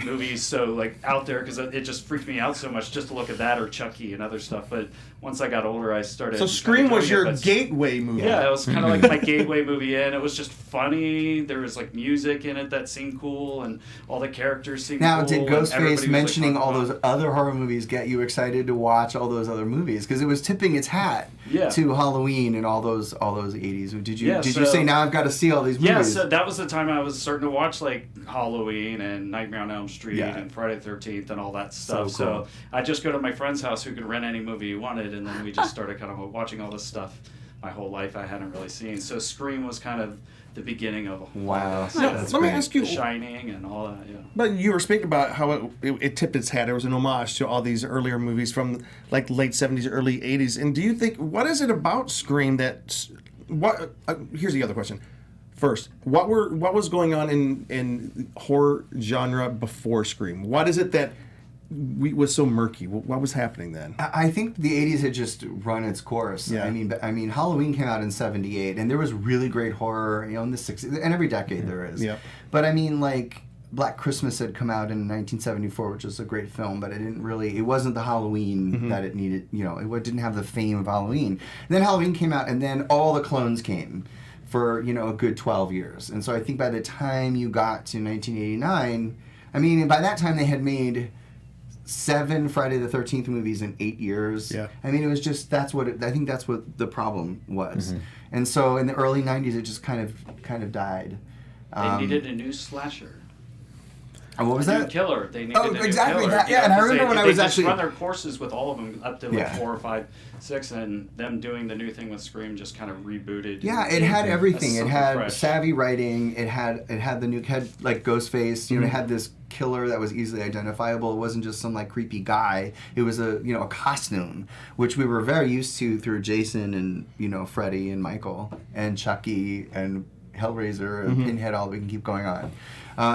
movies so like out there because it just freaked me out so much just to look at that or Chucky and other stuff. But once I got older, I started. So Scream was your but- gateway movie. Yeah, it was kind of like my gateway movie in. It was just funny. There was like music in it that seemed cool, and all the characters seemed Now, cool. did and everybody Ghostface was, like, mentioning talking all about those other horror movies get you excited to watch all those other movies? Because it was tipping its hat Yeah. to Halloween and all those 80s. Did you Yeah, you say now I've got to see all these Yeah, movies? so that was the time I was starting to watch like Halloween and Nightmare on Elm Street Yeah. and Friday the 13th and all that stuff. So cool. So I just go to my friend's house who could rent any movie he wanted, and then we just started kind of watching all this stuff my whole life I hadn't really seen. So Scream was kind of the beginning of all Wow, that stuff. that's Let me great. ask you. The Shining and all that. Yeah. But you were speaking about how it tipped its hat. It was an homage to all these earlier movies from like late 70s, early 80s. And do you think, what is it about Scream that, here's the other question. First, what was going on in horror genre before Scream? What is it that was so murky? What was happening then? I think the 80s had just run its course. Yeah. I mean, Halloween came out in 78, and there was really great horror, in the 60s, and every decade there is. Yep. But I mean, like, Black Christmas had come out in 1974, which is a great film, but it wasn't the Halloween that it needed, it didn't have the fame of Halloween. And then Halloween came out, and then all the clones came for, a good 12 years. And so I think by the time you got to 1989, I mean, by that time they had made 7 Friday the 13th movies in 8 years. Yeah. I mean, it was just, I think that's what the problem was. And so in the early 90s, it just kind of died. They needed a new slasher. And what was a that? New killer. They needed a new exactly killer. that. Yeah, and I remember when I was they actually just run their courses with all of them up to like Yeah. 4 or 5, 6, and them doing the new thing with Scream just kind of rebooted. Yeah, it had everything. It something had fresh. savvy writing. It had the new like Ghostface. It had this killer that was easily identifiable. It wasn't just some like creepy guy. It was a costume, which we were very used to through Jason and Freddy and Michael and Chucky and Hellraiser and Pinhead. All we can keep going on.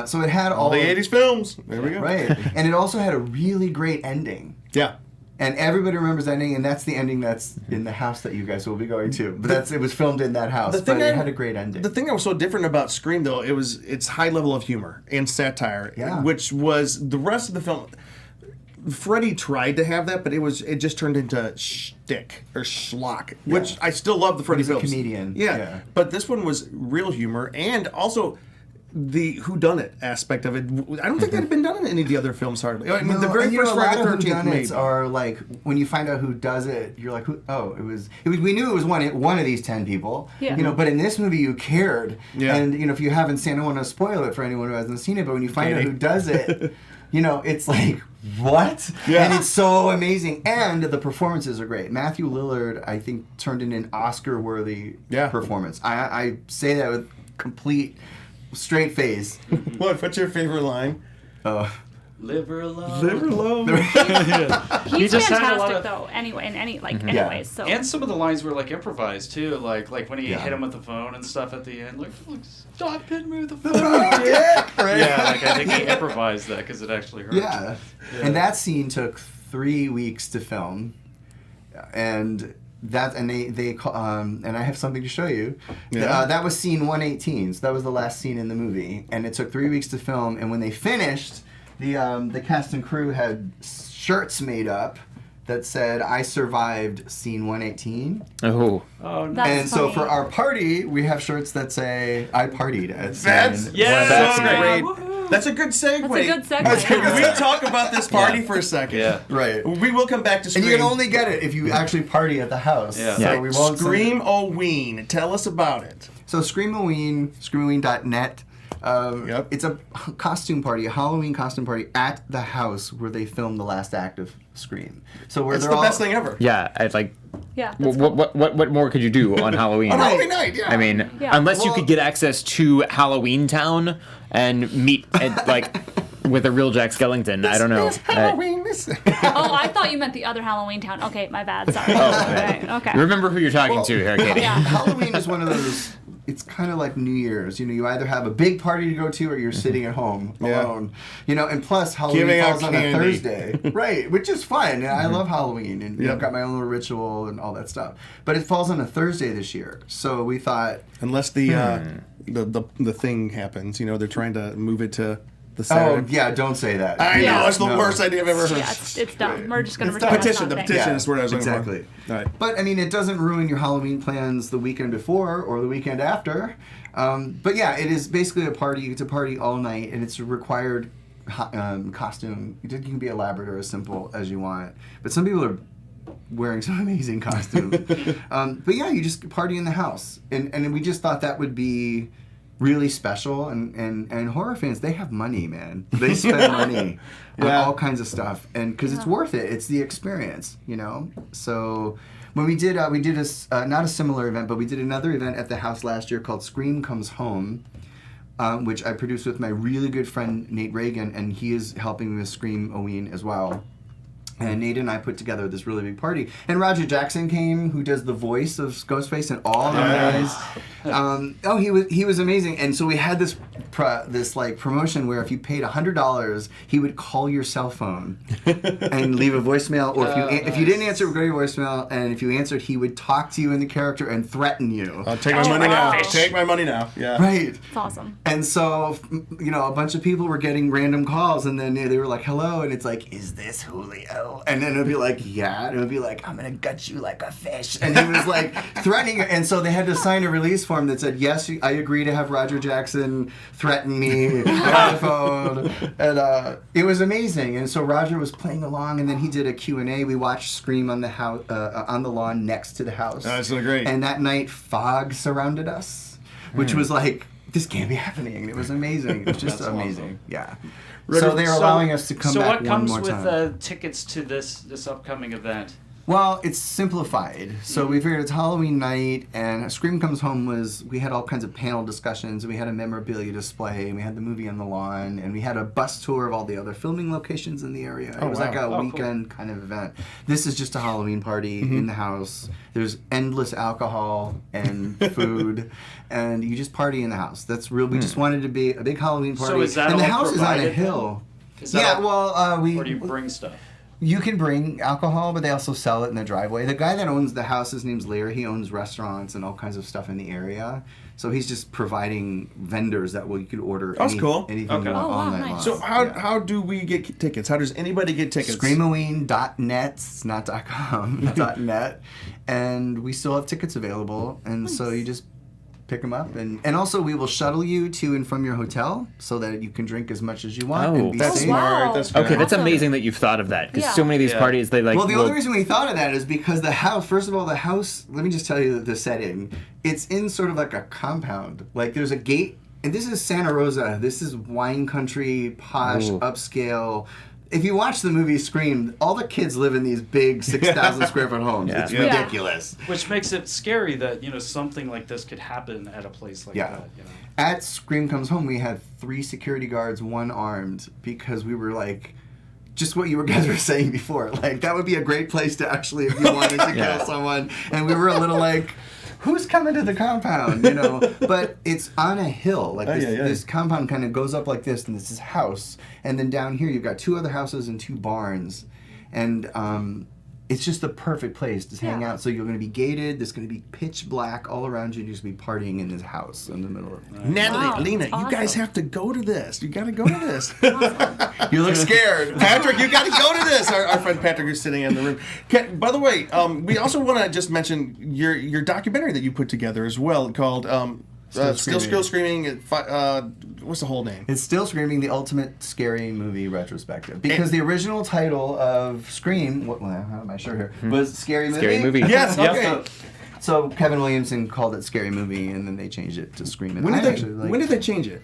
So it had all the 80s films. There we go. Right, and it also had a really great ending. Yeah. And everybody remembers that ending, and that's the ending that's in the house that you guys will be going to. But it was filmed in that house, but it had a great ending. The thing that was so different about Scream, though, its high level of humor and satire, which was the rest of the film. Freddy tried to have that, but it just turned into shtick or schlock, which I still love the Freddy films. He's a comedian. Yeah, but this one was real humor and also the whodunit aspect of it. I don't think that had been done in any of the other films hardly. I mean, the very first Friday the 13th maybe. Are like when you find out who does it, you're like, it was. We knew it was one of these 10 people. Yeah. But in this movie you cared. Yeah. And if you haven't seen, I don't want to spoil it for anyone who hasn't seen it, but when you find out who does it, it's like, what? Yeah. And it's so amazing. And the performances are great. Matthew Lillard, I think, turned in an Oscar-worthy performance. I say that with complete straight face. What's your favorite line? Live her alone. Live her alone. He's just had a fantastic lot of- though. Anyway, anyways. So And some of the lines were like improvised too, like when he hit him with the phone and stuff at the end, like stop hitting me with the phone. Right? Yeah, like I think he improvised that because it actually hurt. Yeah. And that scene took 3 weeks to film, and and I have something to show you. Yeah. That was scene 118. So that was the last scene in the movie, and it took 3 weeks to film. And when they finished, the cast and crew had shirts made up that said, "I survived scene 118." Oh. Oh, no. That's And so funny. for our party, we have shirts that say, "I partied at scene." That's Yeah. so great. Woohoo. That's a good segue. That's a good segue. That's good. Can we talk about this party for a second? Yeah. Right. We will come back to Scream. And you can only get it if you actually party at the house. Yeah. So we won't send it. Scream-O-Ween. Tell us about it. So Scream-O-Ween, Scream-O-Ween.net. Yep. It's a costume party, a Halloween costume party at the house where they filmed the last act of Scream. So where It's they're the all best thing ever. Yeah, I'd like. Yeah. that's What more could you do on Halloween? On Halloween night, yeah. I mean, Yeah. unless you Well- could get access to Halloween Town and meet with a real Jack Skellington. I don't know. Halloween. This. Oh, I thought you meant the other Halloween town. Okay, my bad. Sorry. okay. Okay. Remember who you're talking to here, Katie. Yeah. Halloween is one of those. It's kind of like New Year's. You either have a big party to go to or you're sitting at home alone. And plus Halloween Giving out falls on a candy. Thursday. Right, which is fun. And I love Halloween and I've got my own little ritual and all that stuff. But it falls on a Thursday this year. So we thought, Unless the thing happens, they're trying to move it to the Saturday. oh yeah, don't say that. I Yeah. know, it's the No. worst idea I've ever heard. Yeah, it's dumb. We're just gonna It's pretend Petition. that's The not a petition thing. is what I was looking for. Exactly. All right. But I mean, it doesn't ruin your Halloween plans the weekend before or the weekend after. But yeah, it is basically a party. It's a party all night, and it's a required costume. You can be elaborate or as simple as you want. But some people are wearing some amazing costumes. But yeah, you just party in the house, and we just thought that would be really special. And horror fans, they have money, man. They spend money on all kinds of stuff, and because it's worth it. It's the experience, So when we did not a similar event, but we did another event at the house last year called Scream Comes Home, which I produced with my really good friend Nate Reagan, and he is helping me with Scream-O-Ween as well. And Nate and I put together this really big party. And Roger Jackson came, who does the voice of Ghostface and all the guys. He was amazing. And so we had this promotion where if you paid $100, he would call your cell phone and leave a voicemail, or if you didn't answer, go to your voicemail, and if you answered, he would talk to you in the character and threaten you. I'll take my money now. Take my money now. Yeah. Right. It's awesome. And so, a bunch of people were getting random calls, and then they were like, hello, and it's like, is this Julio? And then it would be like, yeah, and it would be like, I'm going to gut you like a fish. And he was like threatening, and so they had to sign a release form that said, yes, I agree to have Roger Jackson threaten me on the phone. And it was amazing. And so Roger was playing along, and then he did a Q&A. We watched Scream on the house, on the lawn next to the house. That's so great. And that night, fog surrounded us, which was like, this can't be happening. And it was amazing. It was just amazing. Awesome. Yeah. So they're allowing us to come back one more time. So what comes with tickets to this upcoming event? Well, it's simplified. So we figured it's Halloween night, and Scream Comes Home we had all kinds of panel discussions, and we had a memorabilia display, and we had the movie on the lawn, and we had a bus tour of all the other filming locations in the area. It was like a weekend kind of event. This is just a Halloween party in the house. There's endless alcohol and food, and you just party in the house. That's real. We just wanted to be a big Halloween party. So is that and the all house is on a provided, hill. Or do you bring stuff? You can bring alcohol, but they also sell it in the driveway. The guy that owns the house, his name's Larry. He owns restaurants and all kinds of stuff in the area. So he's just providing vendors that you could order anything you want all night long. So how do we get tickets? How does anybody get tickets? Scream-O-Ween.net, it's not .com, .net. And we still have tickets available. And so you just pick them up, and also we will shuttle you to and from your hotel so that you can drink as much as you want. And be that's safe. smart. That's good. Okay, that's amazing that you've thought of that, because so many of these parties, they like... Well, the only reason we thought of that is because the house, first of all, the house, let me just tell you the setting. It's in sort of like a compound. Like there's a gate, and this is Santa Rosa. This is wine country, posh, upscale. If you watch the movie Scream, all the kids live in these big 6,000 square foot homes. Yeah. It's ridiculous. Which makes it scary that, something like this could happen at a place like that. At Scream Comes Home, we had 3 security guards, 1 armed, because we were like, just what you guys were saying before. Like, that would be a great place to actually, if you wanted to kill someone. And we were a little like, who's coming to the compound, But it's on a hill. Like this compound kind of goes up like this, and this is house. And then down here you've got 2 other houses and 2 barns. And it's just the perfect place to hang out. So you're going to be gated. There's going to be pitch black all around you. You're just going to be partying in this house in the middle of it. Natalie, Lena, you guys have to go to this. You got to go to this. You look scared. Patrick, you got to go to this. Our friend Patrick is sitting in the room. By the way, we also want to just mention your documentary that you put together as well called... Still Screaming. What's the whole name? It's Still Screaming, the ultimate scary movie retrospective. Because the original title of Scream, how am I sure here, was Scary Movie. Scary Movie. Yes. Okay. So Kevin Williamson called it Scary Movie, and then they changed it to Scream. When did they change it?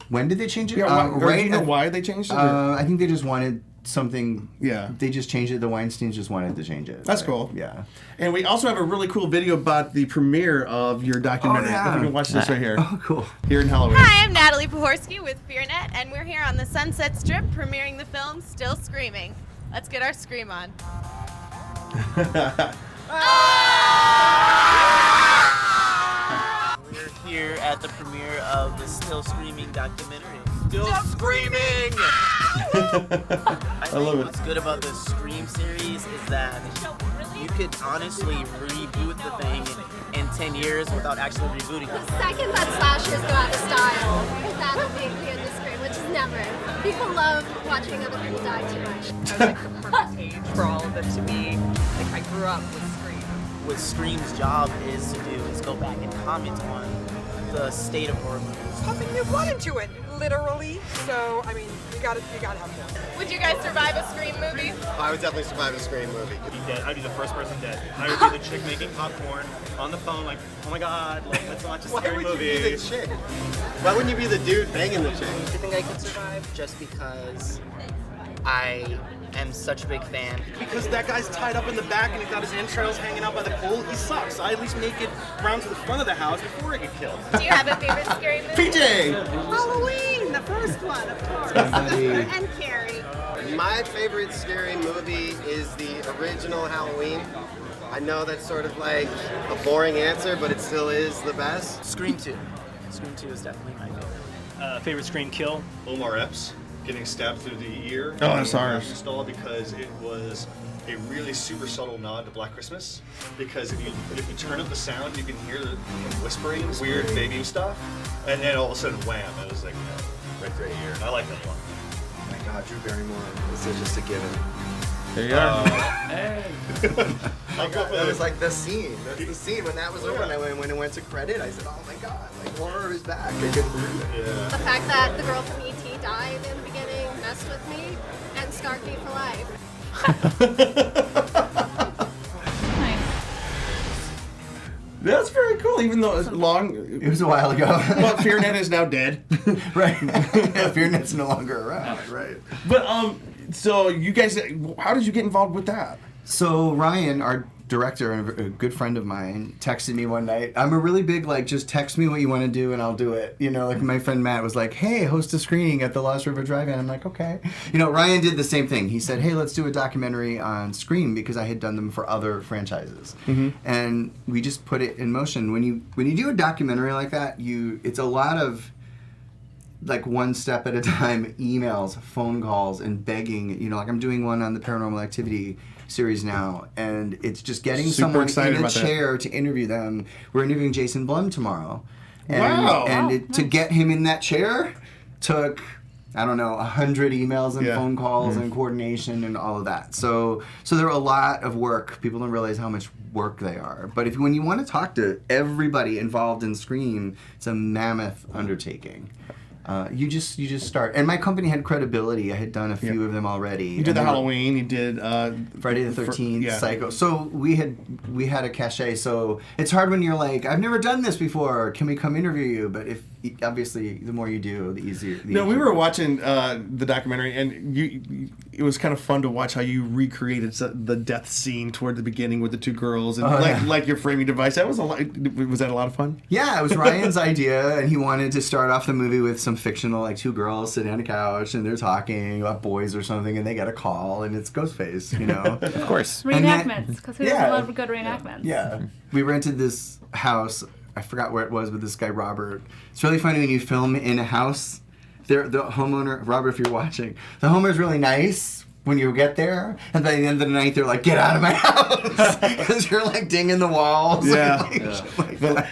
When did they change it? Yeah, do you know why they changed it? I think they just wanted something. Yeah. They just changed it. The Weinsteins just wanted to change it. That's cool. Yeah. And we also have a really cool video about the premiere of your documentary. If you can watch this right here. Oh, cool. Here in Halloween. Hi, I'm Natalie Pohorsky with FearNet, and we're here on the Sunset Strip premiering the film Still Screaming. Let's get our scream on. We're here at the premiere of the Still Screaming documentary. Still Screaming! I think what's good about the Scream series is that you could honestly reboot the thing in 10 years without actually rebooting it. The second that slashers go out of style, that'll make me in the Scream, which is never. People love watching other people die too much. I was like the perfect age for all of it to be. Like I grew up with Scream. What Scream's job is to do is go back and comment on the state of horror movies. Pumping new blood into it, literally. So I mean, you gotta have more. Would you guys survive a Scream movie? I would definitely survive a Scream movie. Be dead. I'd be the first person dead. I would be the chick making popcorn on the phone, like, oh my god, like, let's watch a scary movie. Why would you be the chick? Why wouldn't you be the dude banging the chick? I think I could survive just because I am such a big fan. Because that guy's tied up in the back and he's got his entrails hanging out by the pool. He sucks. I at least make it around to the front of the house before I get killed. Do you have a favorite scary movie? PJ! Halloween, the first one, of course. And Carrie. My favorite scary movie is the original Halloween. I know that's sort of like a boring answer, but it still is the best. Scream 2. Scream 2 is definitely my favorite. Favorite Scream kill? Omar Epps getting stabbed through the ear. Oh, that's ours. Installed because it was a really super subtle nod to Black Christmas. Because if you turn up the sound, you can hear the whispering, weird baby stuff, and then all of a sudden, wham! It was like right through the ear. I like that a lot. Oh my God, Drew Barrymore. This is just a given. There you are. That was like the scene. That's the scene. When that was over, and when it went to credit, I said, "Oh my God, like horror is back." I couldn't believe it. Yeah. The fact that the girl from E.T. died in the beginning messed with me and scarred me for life. That's very cool, even though it's long. It was a while ago. Well, FearNet is now dead. Right. Yeah, FearNet's no longer around. Right. But so you guys, how did you get involved with that? So Ryan, our director and a good friend of mine, texted me one night. I'm a really big, like, just text me what you want to do and I'll do it. You know, like my friend Matt was like, hey, host a screening at the Lost River Drive-In. I'm like, okay. You know, Ryan did the same thing. He said, hey, let's do a documentary on Scream because I had done them for other franchises. Mm-hmm. And we just put it in motion. When you do a documentary like that, it's a lot of like one step at a time, emails, phone calls, and begging. You know, like I'm doing one on the Paranormal Activity series now, and it's just getting someone in a chair to interview them. We're interviewing Jason Blum tomorrow. And, Wow. And to get him in that chair took, I don't know, 100 emails and phone calls and coordination and all of that. So there are a lot of work. People don't realize how much work they are. But when you want to talk to everybody involved in Scream, it's a mammoth undertaking. You just start. And my company had credibility. I had done a few of them already. You did the Halloween. You did Friday the 13th, Psycho. So we had a cachet. So it's hard when you're like, I've never done this before. Can we come interview you? But if obviously the more you do, the easier. We were watching the documentary, and it was kind of fun to watch how you recreated the death scene toward the beginning with the two girls and like your framing device. That was was that a lot of fun? Yeah, it was Ryan's idea, and he wanted to start off the movie with some fictional, like two girls sitting on a couch and they're talking about boys or something, and they get a call, and it's Ghostface, you know. Of course. Reenactments, because who doesn't love good reenactments? Yeah. We rented this house. I forgot where it was with this guy, Robert. It's really funny when you film in a house. The homeowner, Robert, if you're watching, the homeowner's really nice when you get there, and by the end of the night, they're like, get out of my house, because you're like dinging the walls. Yeah.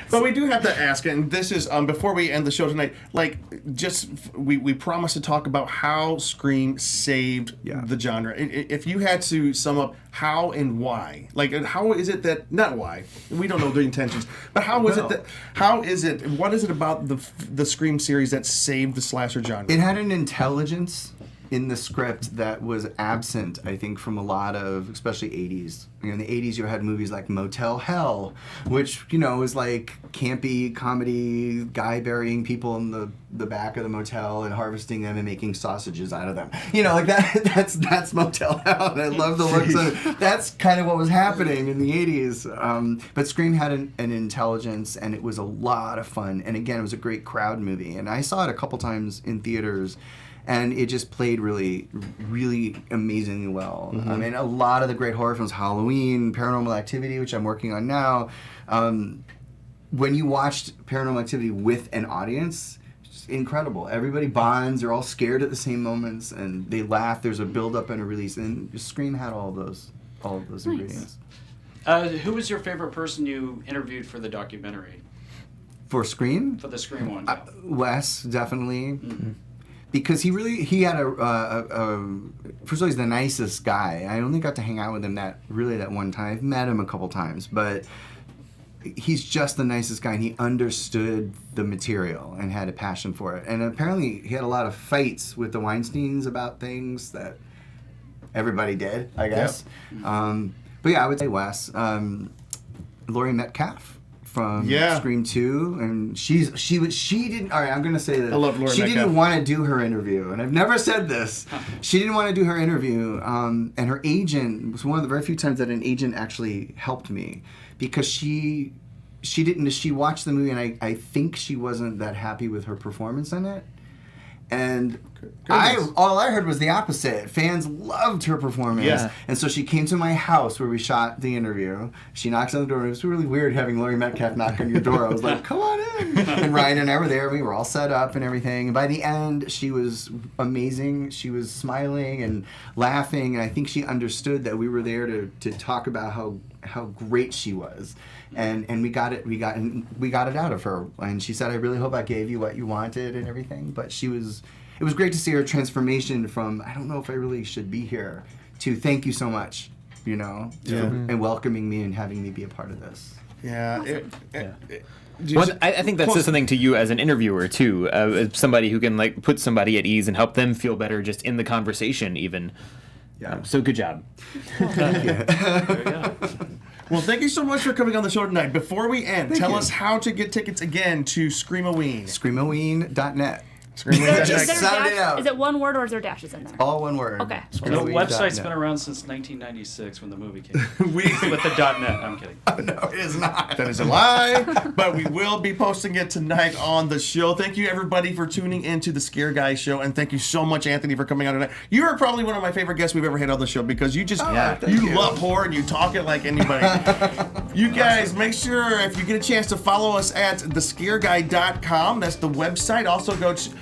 But we do have to ask, and this is, before we end the show tonight, like, just, we promised to talk about how Scream saved the genre. If you had to sum up how and why, like, how is it that, not why, we don't know the intentions, but what is it about the Scream series that saved the slasher genre? It had an intelligence in the script that was absent, I think, from a lot of, especially 80s. You know, in the 80s, you had movies like Motel Hell, which, you know, was like campy comedy, guy burying people in the back of the motel and harvesting them and making sausages out of them. You know, like that's Motel Hell, and I love the looks of it. That's kind of what was happening in the 80s. But Scream had an intelligence, and it was a lot of fun. And again, it was a great crowd movie. And I saw it a couple times in theaters, and it just played really, really amazingly well. Mm-hmm. I mean, a lot of the great horror films, Halloween, Paranormal Activity, which I'm working on now, when you watched Paranormal Activity with an audience, it's incredible. Everybody bonds, they're all scared at the same moments, and they laugh. There's a build-up and a release, and Scream had all of those ingredients. Who was your favorite person you interviewed for the documentary? For Scream? For the Scream one. Wes, definitely. Mm-hmm. Because he had first of all, he's the nicest guy. I only got to hang out with him that one time. I've met him a couple times, but he's just the nicest guy, and he understood the material and had a passion for it. And apparently he had a lot of fights with the Weinsteins about things that everybody did, I guess. Yep. But yeah, I would say Wes. Laurie Metcalf from Scream 2, and she didn't. All right, I'm gonna say that. I love Laurie She Metcalf. didn't want to do her interview, and I've never said this. She didn't want to do her interview, and her agent was one of the very few times that an agent actually helped me, because she watched the movie, and I think she wasn't that happy with her performance in it. And all I heard was the opposite. Fans loved her performance. Yeah. And so she came to my house where we shot the interview. She knocks on the door. It was really weird having Laurie Metcalf knock on your door. I was like, come on in. And Ryan and I were there. We were all set up and everything. And by the end, she was amazing. She was smiling and laughing. And I think she understood that we were there to talk about how great she was. And we got it out of her. And she said, I really hope I gave you what you wanted and everything. But it was great to see her transformation from, I don't know if I really should be here, to thank you so much, and welcoming me and having me be a part of this. Yeah. Well, I think that says something to you as an interviewer too, somebody who can like put somebody at ease and help them feel better just in the conversation even. Yeah. So good job. Thank you. There you go. Well, thank you so much for coming on the show tonight. Before we end, tell us how to get tickets again to Scream-O-Ween. Scream-O-Ween.net. Is it one word or is there dashes in there? All one word. Okay. The website's been around since 1996 when the movie came out. With the .net. I'm kidding. No, it is not. That is a lie, but we will be posting it tonight on the show. Thank you, everybody, for tuning into the Scare Guy Show, and thank you so much, Anthony, for coming on tonight. You are probably one of my favorite guests we've ever had on the show because you just you love horror and you talk it like anybody. You guys, make sure if you get a chance to follow us at thescareguy.com. That's the website. Also,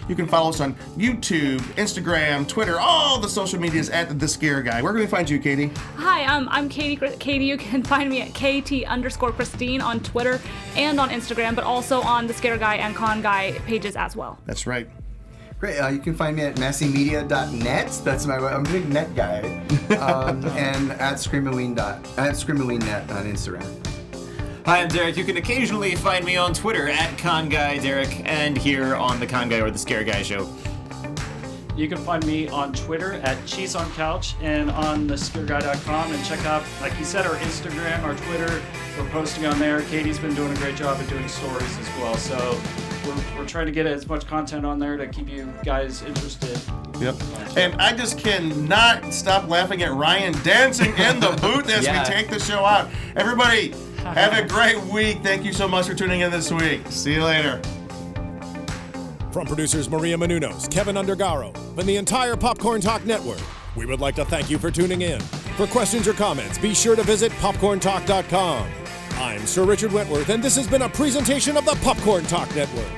you can follow us on YouTube, Instagram, Twitter, all the social medias at The Scare Guy. Where can we find you, Katie? Hi, I'm Katie. Katie, you can find me at KT_Christine on Twitter and on Instagram, but also on the Scare Guy and Con Guy pages as well. That's right. Great. You can find me at massymedia.net. That's I'm a big net guy. And at Scream-O-Ween.net on Instagram. Hi, I'm Derek. You can occasionally find me on Twitter at ConGuyDerek and here on the Con Guy or the Scare Guy Show. You can find me on Twitter at Cheese on Couch and on thescareguy.com, and check out, like you said, our Instagram, our Twitter. We're posting on there. Katie's been doing a great job at doing stories as well. So we're trying to get as much content on there to keep you guys interested. Yep. And I just cannot stop laughing at Ryan dancing in the booth as we take the show out. Everybody, have a great week. Thank you so much for tuning in this week. See you later. From producers Maria Menounos, Kevin Undergaro, and the entire Popcorn Talk Network, we would like to thank you for tuning in. For questions or comments, be sure to visit popcorntalk.com. I'm Sir Richard Wentworth, and this has been a presentation of the Popcorn Talk Network.